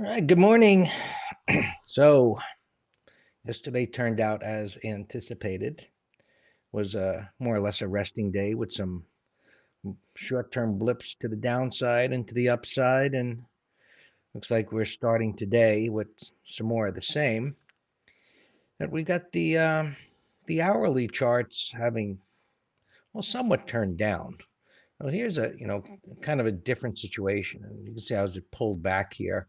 All right, good morning. So yesterday turned out as anticipated. Was more or less a resting day with some short-term blips to the downside and to the upside, and looks like we're starting today with some more of the same. And we got the hourly charts having somewhat turned down. Well, here's a kind of a different situation, and you can see how it pulled back here.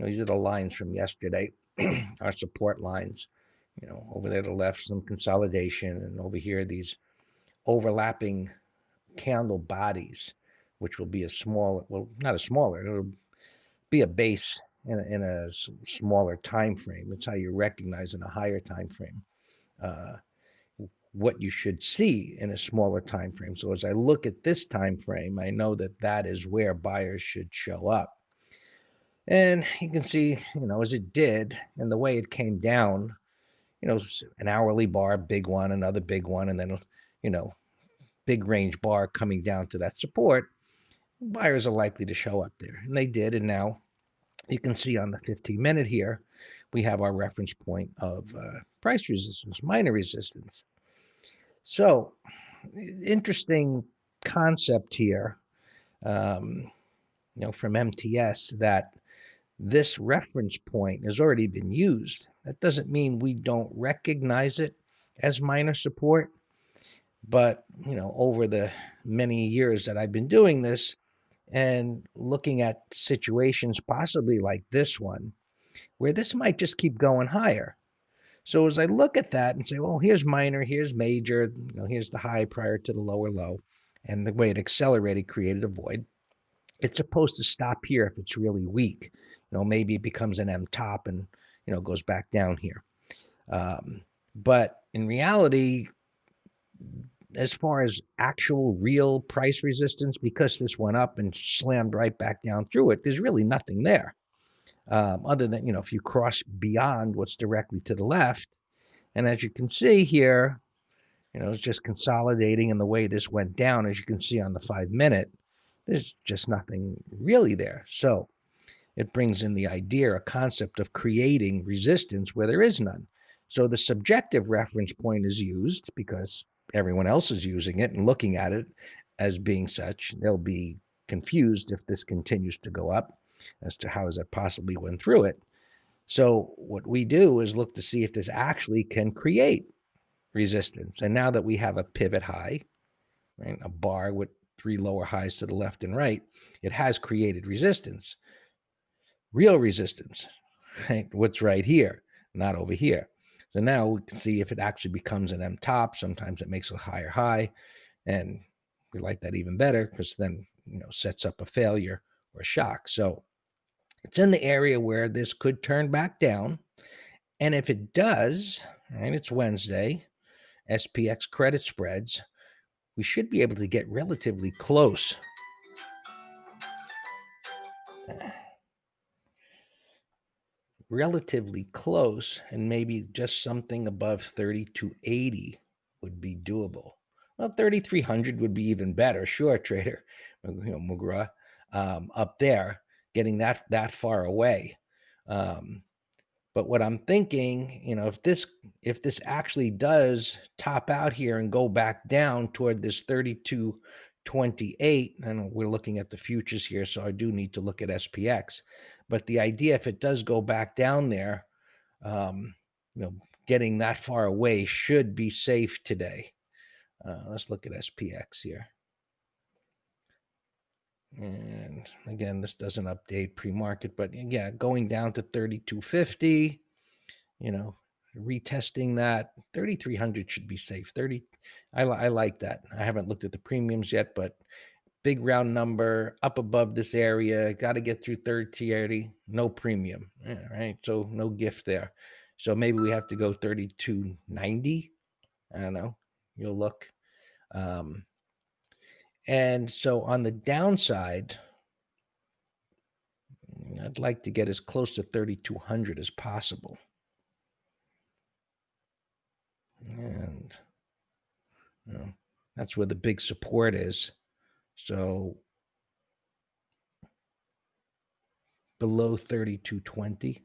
These are the lines from yesterday, our support lines. Over there to the left, some consolidation, and over here, these overlapping candle bodies, which will be a small, well, not a smaller, it'll be a base in a smaller time frame. It's how you recognize in a higher time frame uh, what you should see in a smaller time frame. So as I look at this time frame, I know that that is where buyers should show up. And you can see, as it did and the way it came down, an hourly bar, big one, another big one, and then, you know, big range bar coming down to that support, buyers are likely to show up there. And they did. And now you can see on the 15-minute here, we have our reference point of price resistance, minor resistance. So, interesting concept here, um, from MTS that this reference point has already been used. That doesn't mean we don't recognize it as minor support, but over the many years that I've been doing this and looking at situations possibly like this one, where this might just keep going higher. So as I look at that and say, well, here's minor, here's major, here's the high prior to the lower low, and the way it accelerated created a void. It's supposed to stop here if it's really weak. Maybe it becomes an M top and goes back down here. But in reality, as far as actual real price resistance, because this went up and slammed right back down through it, there's really nothing there. Other than, if you cross beyond what's directly to the left. And as you can see here, it's just consolidating. And the way this went down, as you can see on the 5-minute, there's just nothing really there. So it brings in the idea, a concept of creating resistance where there is none. So the subjective reference point is used because everyone else is using it and looking at it as being such. They'll be confused if this continues to go up as to how does that possibly went through it. So what we do is look to see if this actually can create resistance. And now that we have a pivot high, right, a bar with 3 lower highs to the left and right, it has created resistance. Real resistance, right? What's right here, not over here. So now we can see if it actually becomes an M top. Sometimes it makes a higher high, and we like that even better because then sets up a failure or a shock. So it's in the area where this could turn back down, and if it does, right, it's Wednesday, SPX credit spreads, we should be able to get relatively close. Relatively close, and maybe just something above 3280 would be doable. Well, 3300 would be even better. Sure, trader, McGraw, up there, getting that far away. But what I'm thinking, if this actually does top out here and go back down toward this 3228, and we're looking at the futures here, so I do need to look at SPX. But the idea, if it does go back down there, um, getting that far away should be safe today. Let's look at SPX here. And again, this doesn't update pre-market, but yeah, going down to 3250, retesting that 3300 should be safe. 30, I like that. I haven't looked at the premiums yet, but big round number up above this area. Got to get through 30, no premium. All right, so no gift there. So maybe we have to go 3290. I don't know. You'll look. And so on the downside, I'd like to get as close to 3200 as possible. And that's where the big support is. So below 32.20,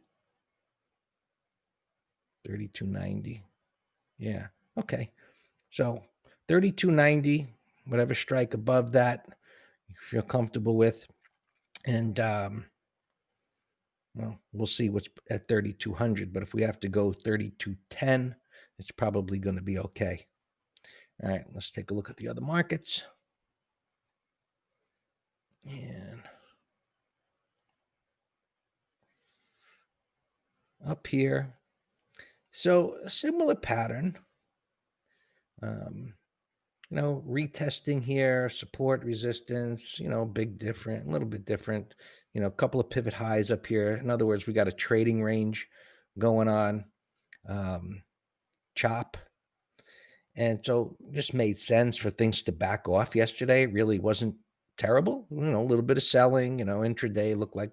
32.90. Yeah. Okay. So 32.90, whatever strike above that you feel comfortable with. And well, we'll see what's at 3,200. But if we have to go 32.10, it's probably going to be okay. All right, let's take a look at the other markets. And up here, so a similar pattern. Retesting here, support, resistance, big different, a little bit different, a couple of pivot highs up here. In other words, we got a trading range going on, chop. And so just made sense for things to back off yesterday. Really wasn't terrible. A little bit of selling, intraday looked like,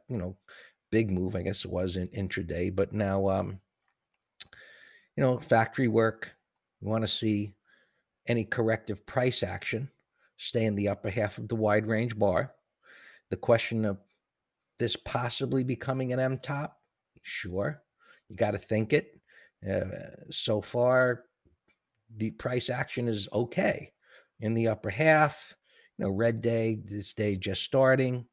big move, I guess it was in intraday. But now, factory work, we want to see any corrective price action stay in the upper half of the wide range bar. The question of this possibly becoming an M top, sure, you got to think it. So far, the price action is okay in the upper half. Red day, this day just starting.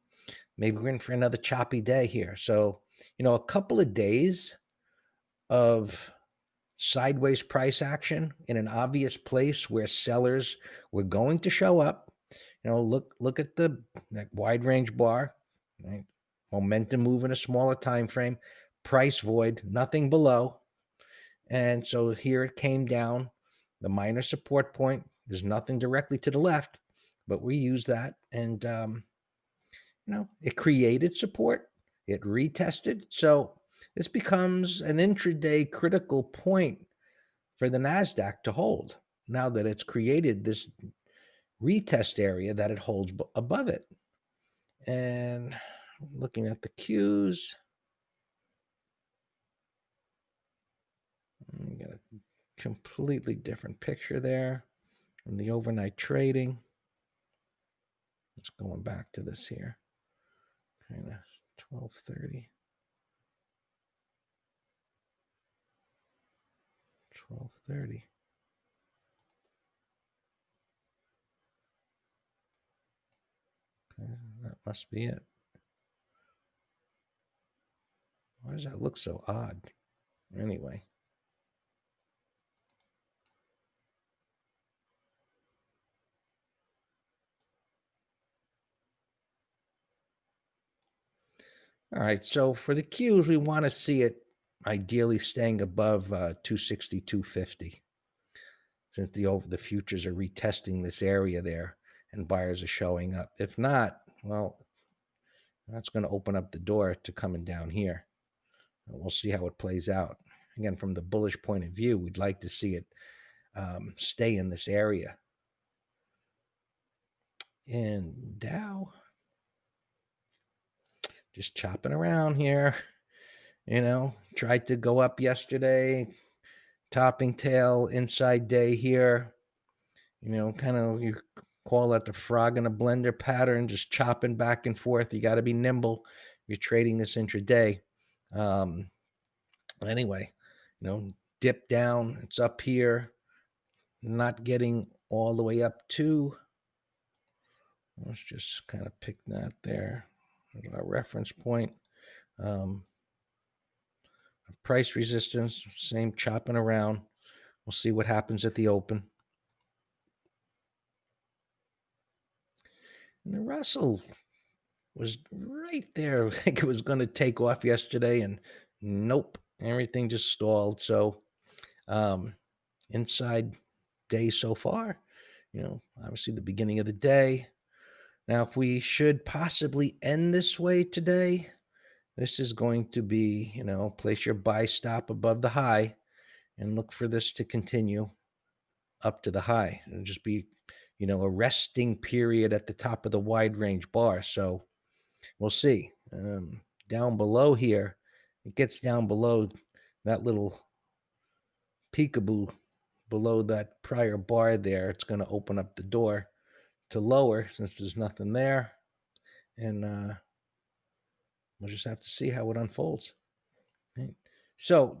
Maybe we're in for another choppy day here. So, a couple of days of sideways price action in an obvious place where sellers were going to show up. Look at the wide range bar, right? Momentum move in a smaller time frame, price void, nothing below. And so here it came down. The minor support point, there's nothing directly to the left, but we use that. And, it created support. It retested. So this becomes an intraday critical point for the NASDAQ to hold now that it's created this retest area that it holds above it. And looking at the Qs, we got a completely different picture there from the overnight trading. It's going back to this here, kind of 1230. 1230. Okay, that must be it. Why does that look so odd? Anyway. All right, so for the Qs, we want to see it ideally staying above 260, 250. Since the futures are retesting this area there and buyers are showing up. If not, well, that's going to open up the door to coming down here. We'll see how it plays out. Again, from the bullish point of view, we'd like to see it stay in this area. And Dow, just chopping around here. Tried to go up yesterday, topping tail, inside day here. Kind of you call that the frog in a blender pattern, just chopping back and forth. You got to be nimble. You're trading this intraday. Anyway, dip down. It's up here, not getting all the way up to. Let's just kind of pick that there. Our reference point. Price resistance, same chopping around. We'll see what happens at the open. And the Russell was right there. I think it was going to take off yesterday, and nope, everything just stalled. So inside day so far, obviously the beginning of the day. Now, if we should possibly end this way today, this is going to be, place your buy stop above the high and look for this to continue up to the high. It'll just be, a resting period at the top of the wide range bar. So we'll see. Down below here, it gets down below that little peekaboo below that prior bar there. It's going to open up the door to lower since there's nothing there. And We'll just have to see how it unfolds. Right? So,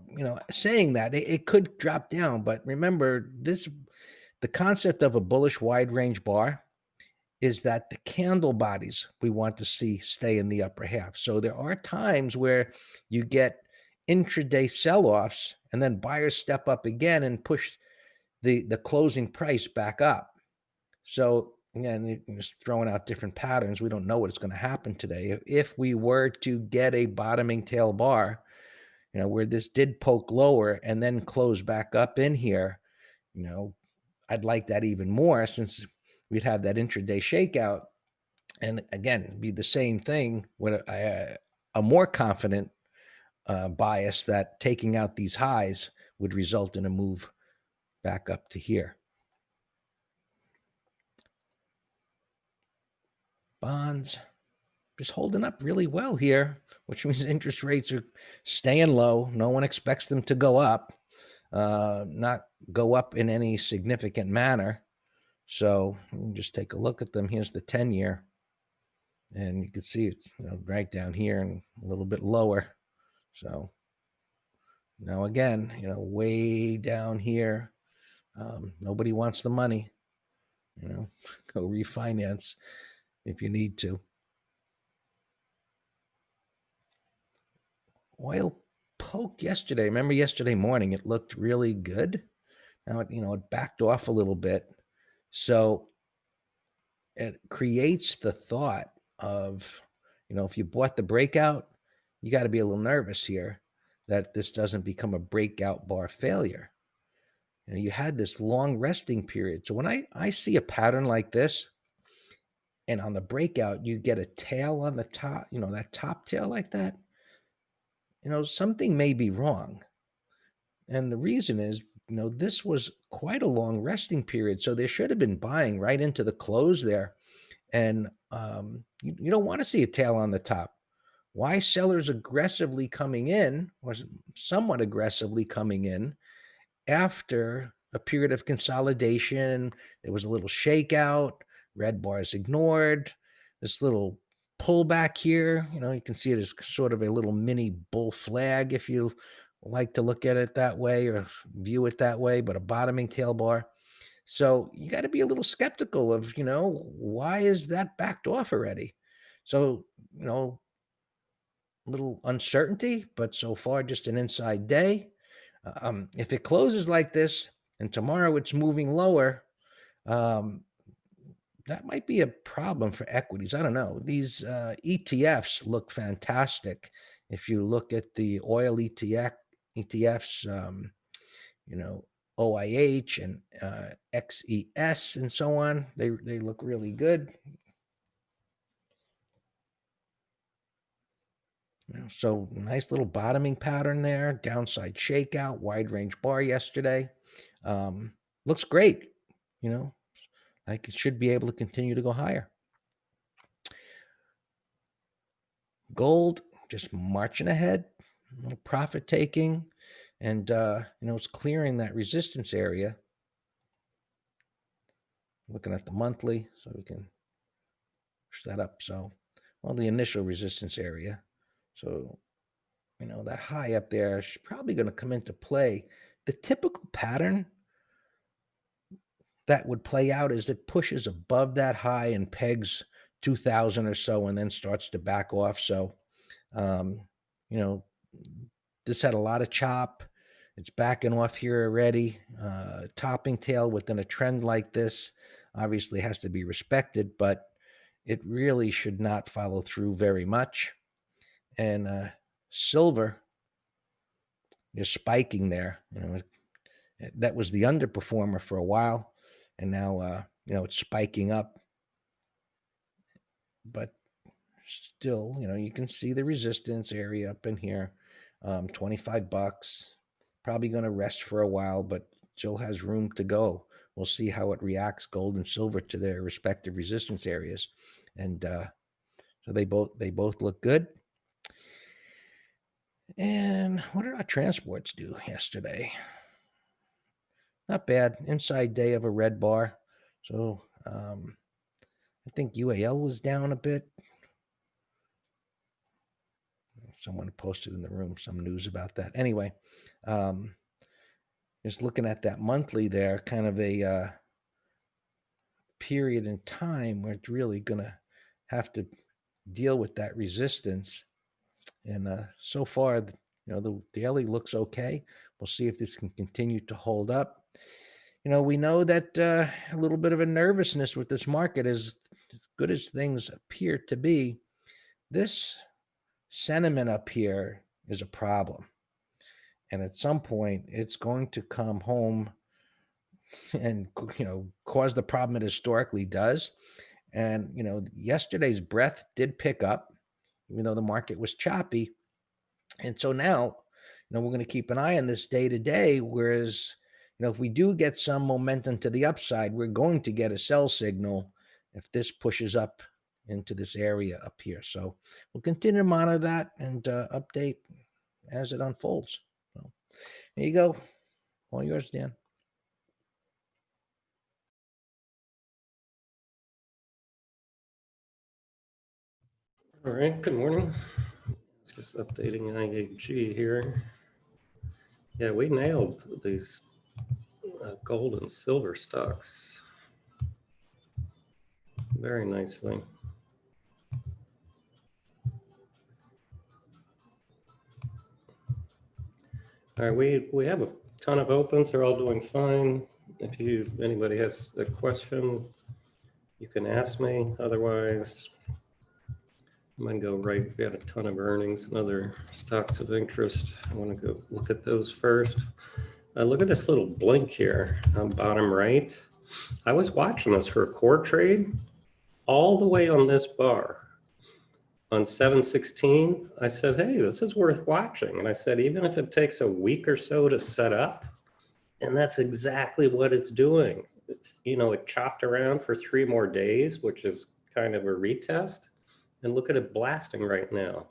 saying that it could drop down, but remember the concept of a bullish wide range bar is that the candle bodies we want to see stay in the upper half. So there are times where you get intraday sell-offs and then buyers step up again and push the closing price back up. So again, just throwing out different patterns. We don't know what's going to happen today. If we were to get a bottoming tail bar, where this did poke lower and then close back up in here, I'd like that even more since we'd have that intraday shakeout. And again, it'd be the same thing with a more confident bias that taking out these highs would result in a move back up to here. Bonds just holding up really well here, which means interest rates are staying low. No one expects them to go up, not go up in any significant manner. So just take a look at them. Here's the 10-year. And you can see it's right down here and a little bit lower. So now again, way down here, nobody wants the money. Go refinance if you need to. Oil poked yesterday. Remember yesterday morning, it looked really good. Now it backed off a little bit. So it creates the thought of, if you bought the breakout, you got to be a little nervous here that this doesn't become a breakout bar failure. You had this long resting period. So when I see a pattern like this, and on the breakout, you get a tail on the top, that top tail like that, something may be wrong. And the reason is, this was quite a long resting period. So there should have been buying right into the close there. And you don't want to see a tail on the top. Why sellers aggressively coming in, or somewhat aggressively coming in, after a period of consolidation? There was a little shakeout, red bars ignored, this little pullback here. You can see it as sort of a little mini bull flag if you like to look at it that way or view it that way, but a bottoming tail bar. So you got to be a little skeptical of, why is that backed off already? So, a little uncertainty, but so far just an inside day. If it closes like this and tomorrow it's moving lower, that might be a problem for equities. I don't know. These ETFs look fantastic. If you look at the oil ETFs, OIH and XES and so on, they look really good. So nice little bottoming pattern there, downside shakeout, wide range bar yesterday. Looks great, like it should be able to continue to go higher. Gold just marching ahead, a little profit taking, and it's clearing that resistance area. Looking at the monthly, so we can push that up. So, the initial resistance area. So, that high up there is probably going to come into play. The typical pattern that would play out is it pushes above that high and pegs 2,000 or so and then starts to back off. So, this had a lot of chop. It's backing off here already. Topping tail within a trend like this obviously has to be respected, but it really should not follow through very much. And silver is spiking there. That was the underperformer for a while, and now it's spiking up. But still, you can see the resistance area up in here. $25. Probably going to rest for a while, but still has room to go. We'll see how it reacts, gold and silver, to their respective resistance areas. And so they both look good. And what did our transports do yesterday? Not bad. Inside day of a red bar. So I think UAL was down a bit. someone posted in the room some news about that. Anyway, just looking at that monthly there, kind of a period in time where it's really going to have to deal with that resistance. And so far, the daily looks okay. We'll see if this can continue to hold up. We know that a little bit of a nervousness with this market is, as good as things appear to be, this sentiment up here is a problem. And at some point, it's going to come home and, cause the problem it historically does. And, yesterday's breath did pick up, even though the market was choppy. And so now, we're going to keep an eye on this day to day. Whereas, if we do get some momentum to the upside, we're going to get a sell signal if this pushes up into this area up here. So we'll continue to monitor that and update as it unfolds. So there you go. All yours, Dan. All right, good morning. It's just updating IAG here. Yeah, we nailed these gold and silver stocks very nicely. All right, we have a ton of opens. They're all doing fine. If anybody has a question, you can ask me. Otherwise, I'm gonna go right. We had a ton of earnings and other stocks of interest. I want to go look at those first. Look at this little blink here on bottom right. I was watching this for a core trade all the way on this bar. On 7/16, I said, hey, this is worth watching. And I said, even if it takes a week or so to set up, and that's exactly what it's doing. It chopped around for 3 more days, which is kind of a retest. And look at it blasting right now.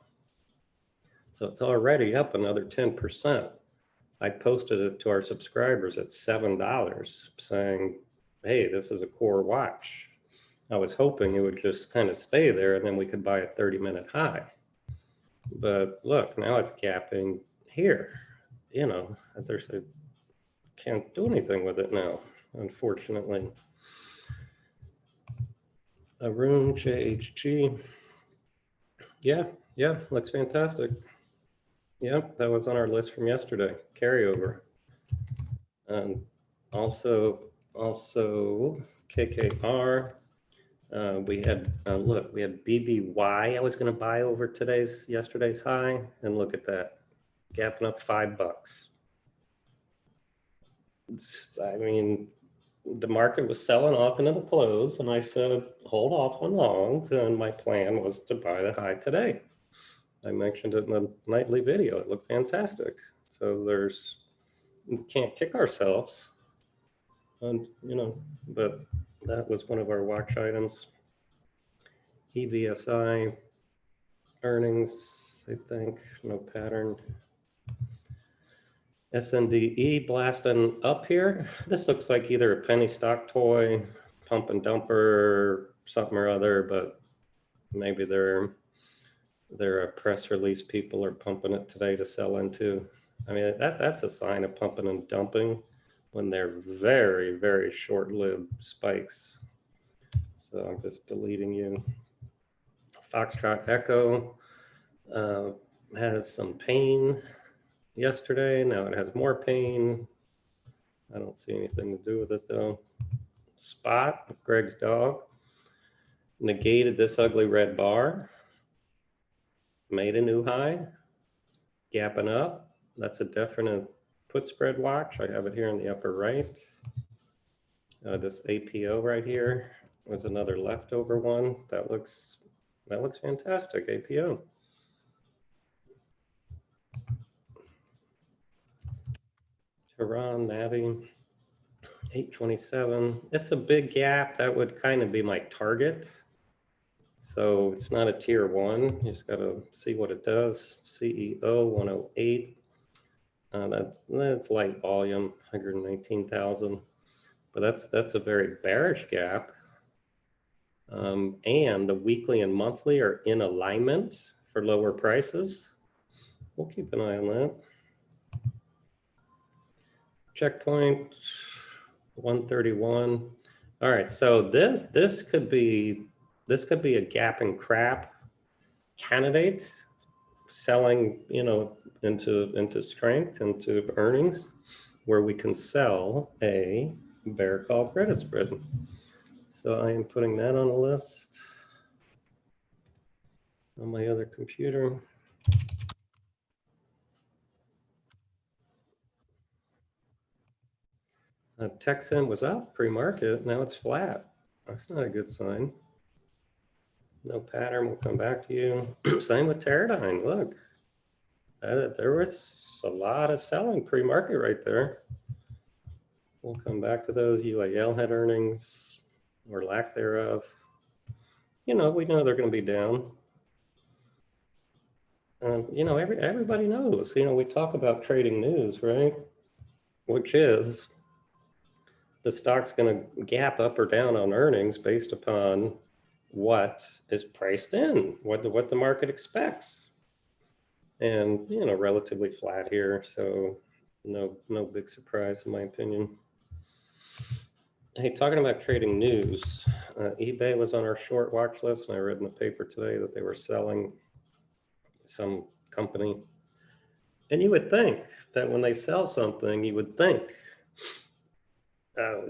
So it's already up another 10%. I posted it to our subscribers at $7 saying, hey, this is a core watch. I was hoping it would just kind of stay there and then we could buy a 30-minute high. But look, now it's gapping here. Can't do anything with it now, unfortunately. Arun JHG. Yeah, looks fantastic. Yep, that was on our list from yesterday, carryover. Also KKR. We had BBY. I was going to buy over yesterday's high, and look at that, gapping up $5. I mean, the market was selling off into the close, and I said hold off on longs, and my plan was to buy the high today. I mentioned it in the nightly video. It looked fantastic. So we can't kick ourselves, and but that was one of our watch items. EVSI earnings, I think, no pattern. SNDE blasting up here. This looks like either a penny stock toy, pump and dumper, something or other, but maybe they're press release people are pumping it today to sell into. I mean, that's a sign of pumping and dumping when they're very, very short-lived spikes. So I'm just deleting you. Foxtrot Echo has some pain yesterday. Now it has more pain. I don't see anything to do with it though. Spot, Greg's dog, negated this ugly red bar, made a new high, gapping up. That's a definite put spread watch. I have it here in the upper right. This APO right here was another leftover one. That looks fantastic, APO. Tehran, Navi, 827. It's a big gap. That would kind of be my target. So it's not a tier 1. You just got to see what it does. CEO 108. That's light volume, 119,000. But that's a very bearish gap. And the weekly and monthly are in alignment for lower prices. we'll keep an eye on that. Checkpoint 131. All right, so this could be a gap and crap candidate selling, you know, into strength, into earnings, where we can sell a bear call credit spread. So I am putting that on the list on my other computer. Texan was up pre-market, now it's flat. That's not a good sign. No pattern, we'll come back to you. Same with Teradyne, look. There was a lot of selling pre-market right there. We'll come back to those. UAL had earnings or lack thereof. You know, we know they're going to be down. You know, everybody knows, you know, we talk about trading news, right? Which is the stock's going to gap up or down on earnings based upon what is priced in, what the market expects. And, you know, relatively flat here. So no big surprise in my opinion. Hey, talking about trading news, eBay was on our short watch list, and I read in the paper today that they were selling some company. And you would think that when they sell something, you would think,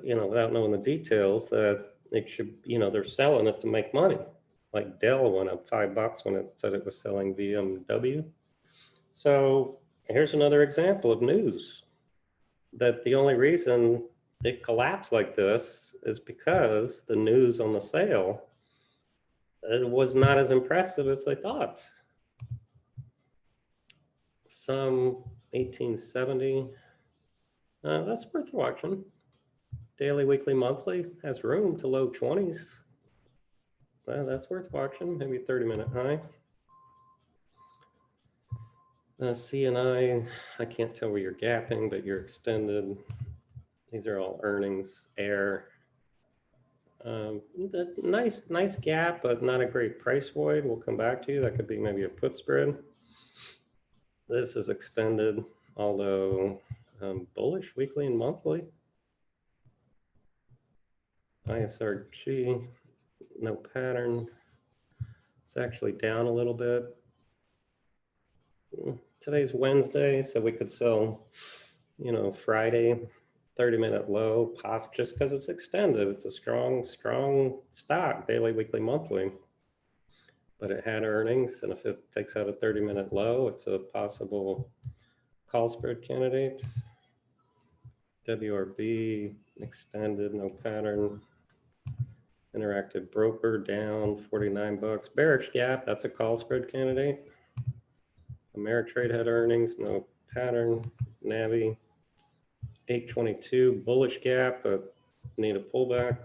you know, without knowing the details, that it should, you know, they're selling it to make money. Like Dell went up $5 when it said it was selling BMW. So here's another example of news that the only reason it collapsed like this is because the news on the sale was not as impressive as they thought. Some 1870, that's worth watching. Daily, weekly, monthly has room to low 20s. Well, that's worth watching, maybe 30-minute high. CNI, I can't tell where you're gapping, but you're extended. These are all earnings, air. Nice gap, but not a great price void. We'll come back to you. That could be maybe a put spread. This is extended, although bullish weekly and monthly. ISRG, no pattern. It's actually down a little bit. Today's Wednesday, so we could sell, you know, Friday, 30-minute low, just because it's extended. It's a strong stock, daily, weekly, monthly. But it had earnings, and if it takes out a 30-minute low, it's a possible call spread candidate. WRB, extended, no pattern. Interactive broker down $49. Bearish gap, that's a call spread candidate. Ameritrade had earnings, no pattern. Navi 822, bullish gap, but need a pullback.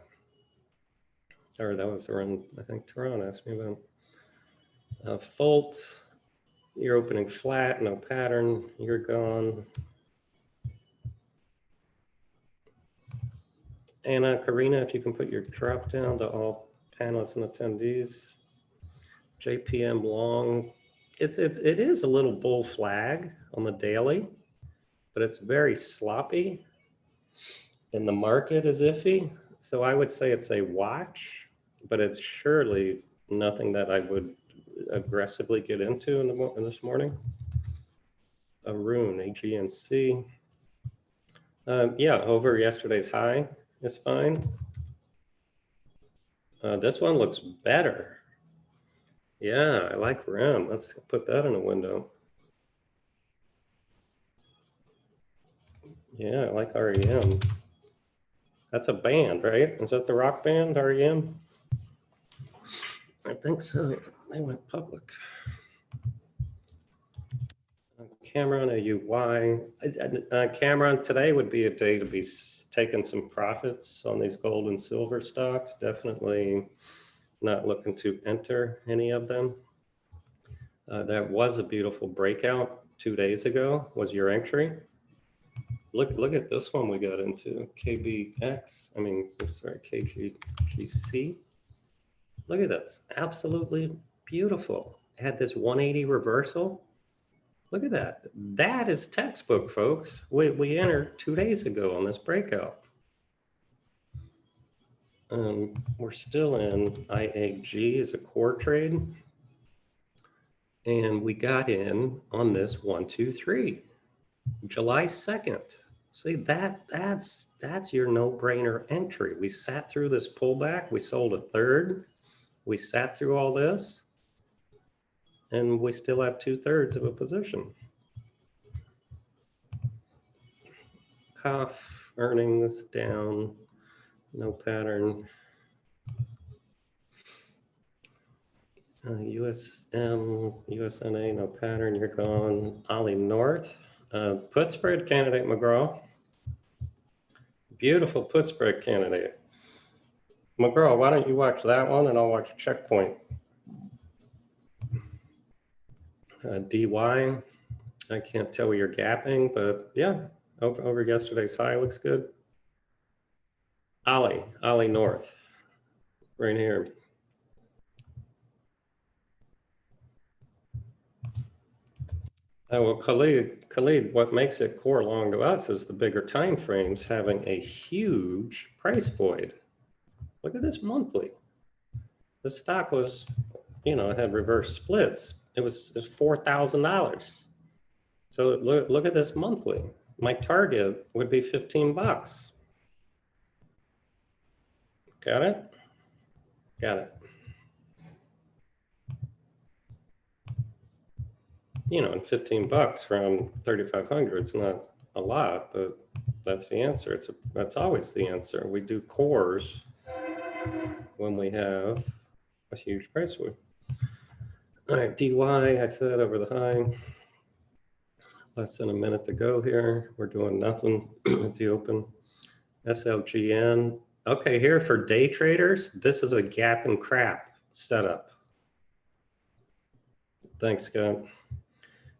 Or that was around, I think Tehran asked me about. Folt, you're opening flat, no pattern, you're gone. Anna, Karina, if you can put your drop down to all panelists and attendees. JPM long, it is a little bull flag on the daily, but it's very sloppy and the market is iffy. So I would say it's a watch, but it's surely nothing that I would aggressively get into in this morning. Arun, AGNC. Yeah, over yesterday's high is fine. This one looks better. Yeah, I like REM. Let's put that in a window. Yeah, I like REM. That's a band, right? Is that the rock band, REM? I think so. They went public. Cameron, AUY. Cameron, today would be a day to be taking some profits on these gold and silver stocks. Definitely not looking to enter any of them. That was a beautiful breakout 2 days ago, was your entry. Look at this one we got into, KBX, I mean, sorry, KGC. Look at this, absolutely beautiful. It had this 180 reversal. Look at that. That is textbook, folks. We entered 2 days ago on this breakout. We're still in IAG as a core trade. And we got in on this 1, 2, 3, July 2nd. See, that's your no-brainer entry. We sat through this pullback. We sold a third. We sat through all this. And we still have 2/3 of a position. Cough, earnings down, no pattern. USM, USNA, no pattern, you're gone. Ollie North, put spread candidate, McGraw. Beautiful put spread candidate. McGraw, why don't you watch that one and I'll watch Checkpoint. DY, I can't tell where you're gapping, but yeah, over yesterday's high looks good. Ollie North, right here. Well, Khalid, what makes it core long to us is the bigger time frames having a huge price void. Look at this monthly. The stock was, you know, it had reverse splits. It was $4,000. So look at this monthly. My target would be 15 bucks. Got it? Got it. You know, and 15 bucks from 3,500 is not a lot, but that's the answer. That's always the answer. We do cores when we have a huge price void. All right, DY, I said over the high. Less than a minute to go here. We're doing nothing at the open. SLGN. Okay, here for day traders, this is a gap and crap setup. Thanks, Scott.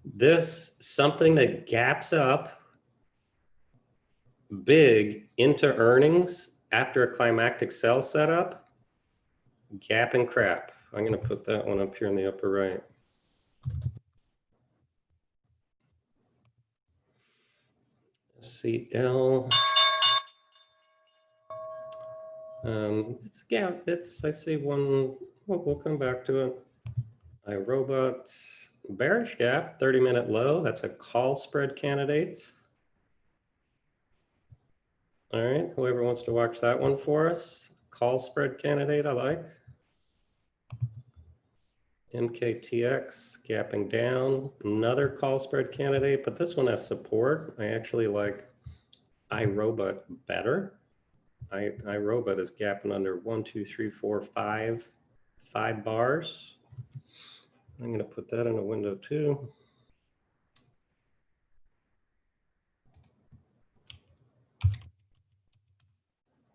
This, something that gaps up big into earnings after a climactic sell setup, gap and crap. I'm going to put that one up here in the upper right. CL. It's a gap. I see one. We'll come back to it. iRobot. Bearish gap, 30-minute low. That's a call spread candidate. All right, whoever wants to watch that one for us. Call spread candidate, I like. MKTX, gapping down. Another call spread candidate, but this one has support. I actually like iRobot better. iRobot is gapping under 1, 2, 3, 4, 5 bars. I'm going to put that in a window too.